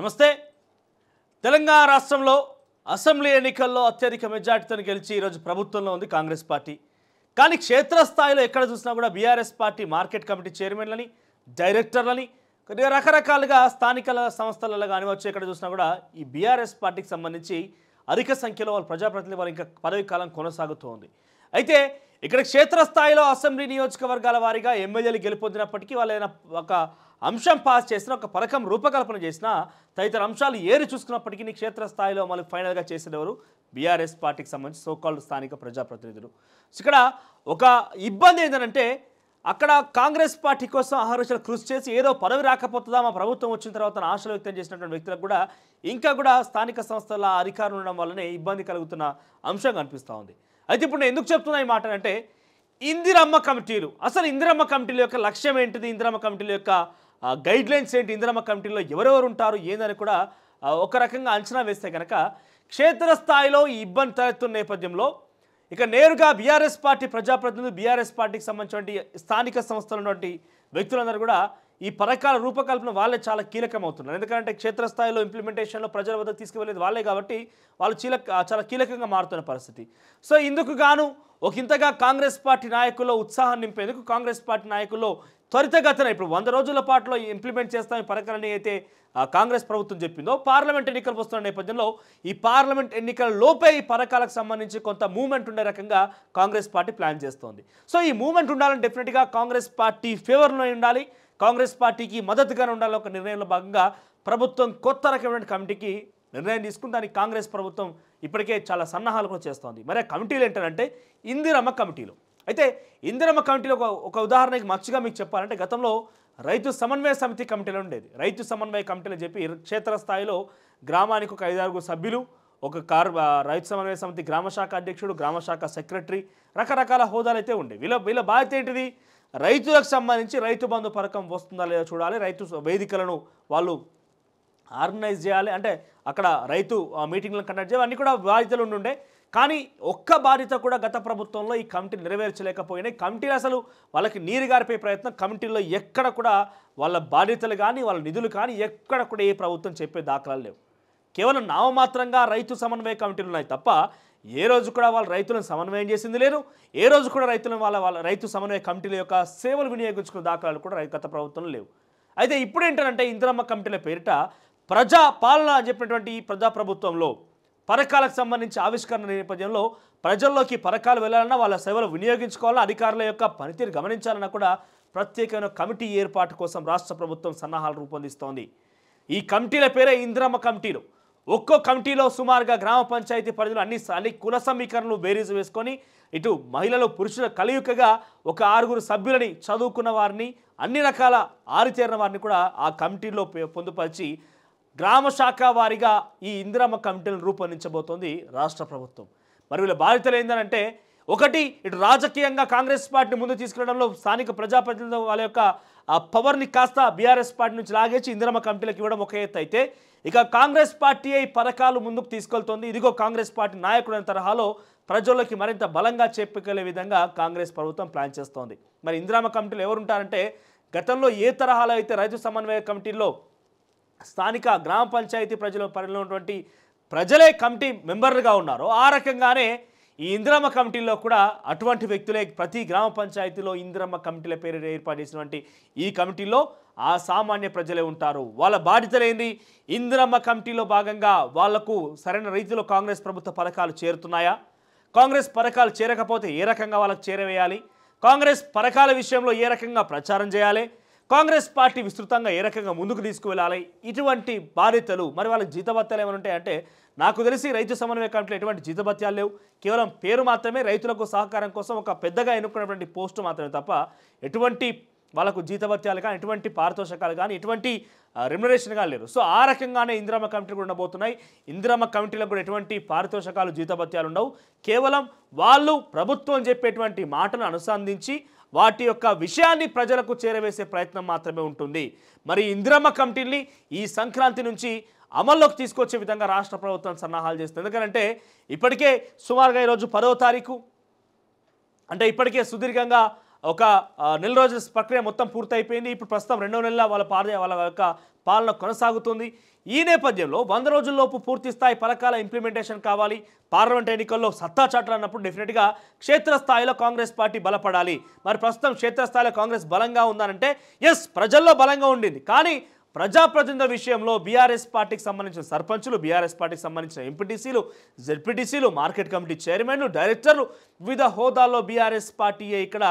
నమస్తే. తెలంగాణ రాష్ట్రంలో అసెంబ్లీ ఎన్నికల్లో అత్యధిక మెజార్టీతో గెలిచి ఈరోజు ప్రభుత్వంలో ఉంది కాంగ్రెస్ పార్టీ. కానీ క్షేత్రస్థాయిలో ఎక్కడ చూసినా కూడా బీఆర్ఎస్ పార్టీ మార్కెట్ కమిటీ చైర్మన్లని, డైరెక్టర్లని, రకరకాలుగా స్థానిక సంస్థలలో కానివచ్చు ఎక్కడ చూసినా కూడా ఈ బీఆర్ఎస్ పార్టీకి సంబంధించి అధిక సంఖ్యలో వాళ్ళ ప్రజాప్రతినిధులు వాళ్ళ ఇంకా పదవి కాలం కొనసాగుతూ ఉంది. అయితే ఇక్కడ క్షేత్రస్థాయిలో అసెంబ్లీ నియోజకవర్గాల వారీగా ఎమ్మెల్యేలు గెలుపొందినప్పటికీ వాళ్ళు ఒక అంశం పాస్ చేసిన, ఒక పథకం రూపకల్పన చేసిన, తదితర అంశాలు ఏరి చూసుకున్నప్పటికీ క్షేత్రస్థాయిలో మళ్ళీ ఫైనల్గా చేసేవారు బీఆర్ఎస్ పార్టీకి సంబంధించి సోకాల్డ్ స్థానిక ప్రజాప్రతినిధులు. ఇక్కడ ఒక ఇబ్బంది ఏంటంటే అక్కడ కాంగ్రెస్ పార్టీ కోసం అహర్నిశలు కృషి చేసి ఏదో పదవి రాకపోతుందా మా ప్రభుత్వం వచ్చిన తర్వాత ఆశలు వ్యక్తం చేసినటువంటి వ్యక్తులకు కూడా ఇంకా కూడా స్థానిక సంస్థల అధికారులు ఉండడం వల్లనే ఇబ్బంది కలుగుతున్న అంశం కనిపిస్తూ ఉంది. అయితే ఇప్పుడు నేను ఎందుకు చెప్తున్నా ఈ మాట అంటే ఇందిరమ్మ కమిటీలు, అసలు ఇందిరమ్మ కమిటీల యొక్క లక్ష్యం ఏంటిది, ఇందిరమ్మ కమిటీల యొక్క గైడ్ లైన్స్ ఏంటి, ఇందిరమ్మ కమిటీలో ఎవరెవరు ఉంటారు ఏందని కూడా ఒక రకంగా అంచనా వేస్తే కనుక క్షేత్రస్థాయిలో ఈ ఇబ్బంది తలెత్తున్న నేపథ్యంలో ఇక నేరుగా బీఆర్ఎస్ పార్టీ ప్రజాప్రతినిధులు, బీఆర్ఎస్ పార్టీకి సంబంధించినటువంటి స్థానిక సంస్థలు ఉన్నటువంటి వ్యక్తులందరూ కూడా ఈ పథకాల రూపకల్పన వాళ్ళే చాలా కీలకం అవుతున్నారు. ఎందుకంటే క్షేత్రస్థాయిలో ఇంప్లిమెంటేషన్లో ప్రజల వద్దకు తీసుకువెళ్ళేది వాళ్ళే కాబట్టి వాళ్ళు చాలా కీలకంగా మారుతున్న పరిస్థితి. సో ఇందుకు గాను ఇంతగా కాంగ్రెస్ పార్టీ నాయకుల్లో ఉత్సాహం నింపేందుకు కాంగ్రెస్ పార్టీ నాయకుల్లో త్వరితగతిన ఇప్పుడు 100 రోజుల పాటులో ఇంప్లిమెంట్ చేస్తాం ఈ పథకాలని అయితే కాంగ్రెస్ ప్రభుత్వం చెప్పిందో, పార్లమెంట్ ఎన్నికలు వస్తున్న నేపథ్యంలో ఈ పార్లమెంట్ ఎన్నికల లోపే ఈ పథకాలకు సంబంధించి కొంత మూవ్మెంట్ ఉండే రకంగా కాంగ్రెస్ పార్టీ ప్లాన్ చేస్తోంది. సో ఈ మూవ్మెంట్ ఉండాలని డెఫినెట్గా కాంగ్రెస్ పార్టీ ఫేవర్లో ఉండాలి, కాంగ్రెస్ పార్టీకి మద్దతుగానే ఉండాలని ఒక నిర్ణయంలో భాగంగా ప్రభుత్వం కొత్త రకమైన కమిటీకి నిర్ణయం తీసుకుని దానికి కాంగ్రెస్ ప్రభుత్వం ఇప్పటికే చాలా సన్నాహాలు కూడా చేస్తోంది. మరి ఆ కమిటీలు ఏంటంటే ఇందిరమ్మ కమిటీలు. అయితే ఇందిరమ్మ కమిటీలో ఒక ఉదాహరణకి మచ్చుగా మీకు చెప్పాలంటే గతంలో రైతు సమన్వయ సమితి కమిటీలో ఉండేది. రైతు సమన్వయ కమిటీలు చెప్పి క్షేత్రస్థాయిలో గ్రామానికి ఒక 5-6 సభ్యులు, రైతు సమన్వయ సమితి గ్రామశాఖ అధ్యక్షుడు, గ్రామశాఖ సెక్రటరీ, రకరకాల హోదాలు అయితే ఉండే. వీళ్ళ బాధ్యత ఏంటిది, రైతులకు సంబంధించి రైతు బంధు పథకం వస్తుందా లేదా చూడాలి, రైతు వేదికలను వాళ్ళు ఆర్గనైజ్ చేయాలి, అంటే అక్కడ రైతు మీటింగ్లను కండక్ట్ చేయాలి, అన్నీ కూడా బాధ్యతలు ఉండే. కానీ ఒక్క బాధ్యత కూడా గత ప్రభుత్వంలో ఈ కమిటీ నెరవేర్చలేకపోయినాయి. కమిటీలు అసలు వాళ్ళకి నీరు గారిపోయే ప్రయత్నం, కమిటీల్లో ఎక్కడ కూడా వాళ్ళ బాధ్యతలు కానీ వాళ్ళ నిధులు కానీ ఎక్కడ కూడా ఏ ప్రభుత్వం చెప్పే దాఖలాలు లేవు. కేవలం నామమాత్రంగా రైతు సమన్వయ కమిటీలు ఉన్నాయి తప్ప ఏ రోజు కూడా వాళ్ళు రైతులను సమన్వయం చేసింది లేదు. ఏ రోజు కూడా వాళ్ళ రైతు సమన్వయ కమిటీల యొక్క సేవలు వినియోగించుకున్న దాఖలాలు కూడా గత ప్రభుత్వంలో లేవు. అయితే ఇప్పుడు ఏంటంటే ఇందిరమ్మ కమిటీల పేరిట ప్రజా పాలన అని చెప్పినటువంటి ఈ ప్రజాప్రభుత్వంలో పథకాలకు సంబంధించి ఆవిష్కరణ నేపథ్యంలో ప్రజల్లోకి పథకాలు వెళ్ళాలన్నా వాళ్ళ సేవలు వినియోగించుకోవాలన్నా అధికారుల యొక్క పనితీరు గమనించాలన్నా కూడా ప్రత్యేకమైన కమిటీ ఏర్పాటు కోసం రాష్ట్ర ప్రభుత్వం సన్నాహాలు రూపొందిస్తోంది. ఈ కమిటీల పేరే ఇందిరమ్మ కమిటీలు. ఒక్కో కమిటీలో సుమారుగా గ్రామ పంచాయతీ పరిధిలో అన్ని కుల సమీకరణలు బేరీజు వేసుకొని ఇటు మహిళలు పురుషుల కలియుకగా ఒక 6 సభ్యులని చదువుకున్న వారిని, అన్ని రకాల ఆరితేరిన వారిని కూడా ఆ కమిటీలో పొందుపరిచి గ్రామ శాఖ వారీగా ఈ ఇందిరమ్మ కమిటీలను రూపొందించబోతోంది రాష్ట్ర ప్రభుత్వం. మరి వీళ్ళ బాధ్యతలు ఏంటంటే ఒకటి, ఇటు రాజకీయంగా కాంగ్రెస్ పార్టీని ముందు తీసుకెళ్లడంలో స్థానిక ప్రజాప్రతినిధుల వాళ్ళ యొక్క పవర్ని కాస్త బీఆర్ఎస్ పార్టీ నుంచి లాగేసి ఇందిరమ్మ కమిటీలకు ఇవ్వడం ఒక ఎత్తు అయితే, ఇక కాంగ్రెస్ పార్టీ ఈ పథకాలు ముందుకు తీసుకెళ్తోంది. ఇదిగో కాంగ్రెస్ పార్టీ నాయకుడు అనే తరహాలో ప్రజల్లోకి మరింత బలంగా చెప్పుకెళ్లే విధంగా కాంగ్రెస్ ప్రభుత్వం ప్లాన్ చేస్తోంది. మరి ఇందిరమ్మ కమిటీలు ఎవరుంటారంటే గతంలో ఏ తరహాలో అయితే రైతు సమన్వయ కమిటీల్లో స్థానిక గ్రామ పంచాయతీ పరిధిలో ఉన్నటువంటి ప్రజలే కమిటీ మెంబర్లుగా ఉన్నారో ఆ రకంగానే ఈ ఇందిరమ్మ కమిటీల్లో కూడా అటువంటి వ్యక్తులే ప్రతి గ్రామ పంచాయతీలో ఇందిరమ్మ కమిటీల పేరు ఏర్పాటు చేసినటువంటి ఈ కమిటీలో ఆ సామాన్య ప్రజలే ఉంటారు. వాళ్ళ బాధ్యతలు ఏంది, ఇందిరమ్మ కమిటీలో భాగంగా వాళ్లకు సరైన రీతిలో కాంగ్రెస్ ప్రభుత్వ పథకాలు చేరుతున్నాయా, కాంగ్రెస్ పథకాలు చేరకపోతే ఏ రకంగా వాళ్ళకు చేరవేయాలి, కాంగ్రెస్ పథకాల విషయంలో ఏ రకంగా ప్రచారం చేయాలి, కాంగ్రెస్ పార్టీ విస్తృతంగా ఏ రకంగా ముందుకు తీసుకువెళ్ళాలి, ఇటువంటి బాధ్యతలు. మరి వాళ్ళకి జీతభత్యాలు ఏమైనా ఉంటాయంటే నాకు తెలిసి రైతు సమన్వయ కమిటీలో ఎటువంటి జీతభత్యాలు లేవు. కేవలం పేరు మాత్రమే, రైతులకు సహకారం కోసం ఒక పెద్దగా ఎన్నుకున్నటువంటి పోస్టు మాత్రమే తప్ప ఎటువంటి వాళ్ళకు జీతభత్యాలు కానీ ఎటువంటి పారితోషకాలు కానీ ఎటువంటి రెమ్యునరేషన్ కానీ లేరు. సో ఆ రకంగానే ఇందిరమ్మ కమిటీలు కూడా ఉండబోతున్నాయి. ఇందిరమ్మ కమిటీలకు కూడా ఎటువంటి పారితోషకాలు జీతభత్యాలు ఉండవు. కేవలం వాళ్ళు ప్రభుత్వం చెప్పేటువంటి మాటను అనుసంధించి వాటి యొక్క విషయాన్ని ప్రజలకు చేరవేసే ప్రయత్నం మాత్రమే ఉంటుంది. మరి ఇందిరమ్మ కమిటీని ఈ సంక్రాంతి నుంచి అమల్లోకి తీసుకొచ్చే విధంగా రాష్ట్ర ప్రభుత్వం సన్నాహాలు చేస్తుంది. ఎందుకంటే ఇప్పటికే సుమారుగా ఈరోజు 10వ తారీఖు, అంటే ఇప్పటికే సుదీర్ఘంగా ఒక నెల రోజుల ప్రక్రియ మొత్తం పూర్తయిపోయింది. ఇప్పుడు ప్రస్తుతం 2వ నెల వాళ్ళ యొక్క పాలన కొనసాగుతుంది. ఈ నేపథ్యంలో 100 రోజుల్లోపు పూర్తి స్థాయి పథకాల ఇంప్లిమెంటేషన్ కావాలి. పార్లమెంట్ ఎన్నికల్లో సత్తా చాటాలన్నప్పుడు డెఫినెట్గా క్షేత్రస్థాయిలో కాంగ్రెస్ పార్టీ బలపడాలి. మరి ప్రస్తుతం క్షేత్రస్థాయిలో కాంగ్రెస్ బలంగా ఉందనంటే ఎస్, ప్రజల్లో బలంగా ఉండింది. కానీ ప్రజాప్రతినిధుల విషయంలో బీఆర్ఎస్ పార్టీకి సంబంధించిన సర్పంచులు, బీఆర్ఎస్ పార్టీకి సంబంధించిన ఎంపీటీసీలు, జెడ్పీటీసీలు, మార్కెట్ కమిటీ చైర్మన్లు, డైరెక్టర్లు, వివిధ హోదాల్లో బీఆర్ఎస్ పార్టీయే ఇక్కడ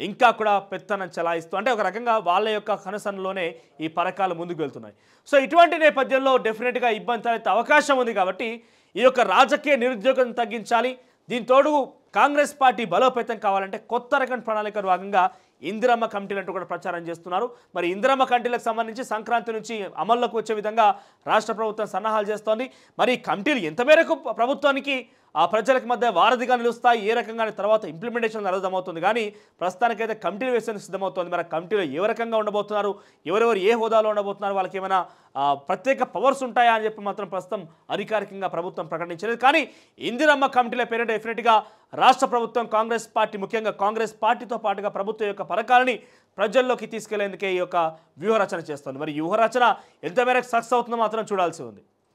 ఇంకా కూడా పెత్తనం చెలాయిస్తూ, అంటే ఒక రకంగా వాళ్ళ యొక్క కనసనలోనే ఈ పథకాలు ముందుకు వెళ్తున్నాయి. సో ఇటువంటి నేపథ్యంలో డెఫినెట్గా ఇబ్బంది తలెత్తే అవకాశం ఉంది. కాబట్టి ఈ యొక్క రాజకీయ నిరుద్యోగం తగ్గించాలి. దీంతోడు కాంగ్రెస్ పార్టీ బలోపేతం కావాలంటే కొత్త రకం ప్రణాళికలో భాగంగా ఇందిరమ్మ కమిటీలంటూ కూడా ప్రచారం చేస్తున్నారు. మరి ఇందిరమ్మ కమిటీలకు సంబంధించి సంక్రాంతి నుంచి అమల్లోకి వచ్చే విధంగా రాష్ట్ర ప్రభుత్వం సన్నాహాలు చేస్తోంది. మరి ఈ కమిటీలు ఎంత మేరకు ప్రభుత్వానికి ఆ ప్రజలకు మధ్య వారధిగా నిలుస్తాయి, ఏ రకంగా తర్వాత ఇంప్లిమెంటేషన్ అర్థమవుతుంది. కానీ ప్రస్తుతానికైతే కమిటీలు వేసేందుకు సిద్ధమవుతుంది. మరి కమిటీలో ఏ రకంగా ఉండబోతున్నారు, ఎవరెవరు ఏ హోదాలో ఉండబోతున్నారు, వాళ్ళకి ఏమైనా ప్రత్యేక పవర్స్ ఉంటాయా అని చెప్పి మాత్రం ప్రస్తుతం అధికారికంగా ప్రభుత్వం ప్రకటించలేదు. కానీ ఇందిరమ్మ కమిటీల పేరిట డెఫినెట్గా రాష్ట్ర ప్రభుత్వం కాంగ్రెస్ పార్టీ, ముఖ్యంగా కాంగ్రెస్ పార్టీతో పాటుగా ప్రభుత్వం యొక్క పథకాలని ప్రజల్లోకి తీసుకెళ్లేందుకే ఈ యొక్క వ్యూహరచన చేస్తుంది. మరి వ్యూహరచన ఎంత మేరకు సక్సెస్ అవుతుందో మాత్రం చూడాల్సి ఉంది.